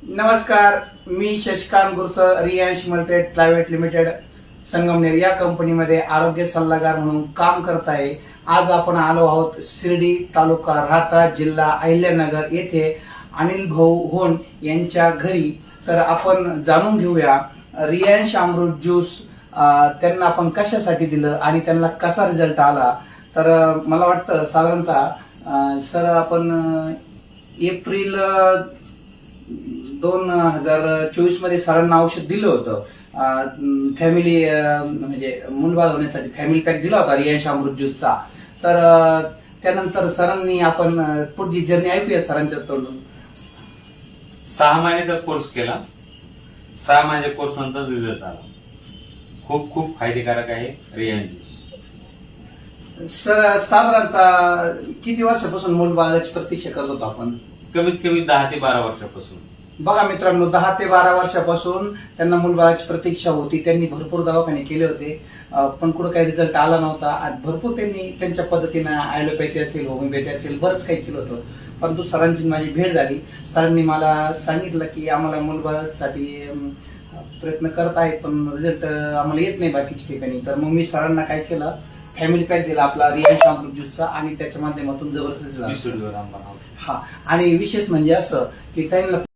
नमस्कार, मी Shashikant Gursal, Riyansh मल्टेड private limited Sangamner या कंपनीमध्ये आरोग्य सल्लागार म्हणून काम करत आहे. आज आपण आलो आहोत शिर्डी तालुका राहता जिल्हा अहिल्यानगर येथे अनिल भाऊ होन यांच्या घरी. तर आपण जाणून घेऊया रियांश अमृत ज्यूस त्यांना आपण कशासाठी दिलं आणि त्यांना कसा रिझल्ट आला. तर मला वाटतं साधारणतः सर आपण एप्रिल 2024 मध्ये सरांना औषध दिलं होतं. फॅमिली म्हणजे मुलबाळ होण्यासाठी फॅमिली पॅक दिला होता रियांश अमृत ज्यूसचा. तर त्यानंतर सरांनी आपण पुढची जर्नी ऐकूया सरांच्या तोंडून. 6 महिन्याचा कोर्स केला. 6 महिन्याच्या कोर्स नंतर रिझल्ट आला. खूप खूप फायदेकारक आहे रियांश ज्यूस. सर साधारणतः किती वर्षापासून मुलबाळाची प्रतीक्षा करत होतो आपण? कमीत कमी 10 ते 12 वर्षापासून. बघा मित्रांनो, 10 ते 12 वर्षापासून त्यांना मुलबाळाची प्रतीक्षा होती. त्यांनी भरपूर दवाखाने केले होते, पण कुठं काही रिझल्ट आला नव्हता. आणि भरपूर त्यांनी त्यांच्या पद्धतीनं ॲलोपॅथी असेल, होमिओपॅथी असेल, बरंच काही केलं होतं. परंतु सरांची माझी भेट झाली. सरांनी मला सांगितलं की आम्हाला मुलबाळासाठी प्रयत्न करत आहे, पण रिझल्ट आम्हाला येत नाही बाकीच्या ठिकाणी. तर मग मी सरांना काय केलं, फॅमिली पॅक दिला आपला रियांश अमृत ज्यूसचा आणि त्याच्या माध्यमातून जबरदस्त आंबा. हा. आणि विशेष म्हणजे असं की त्यांना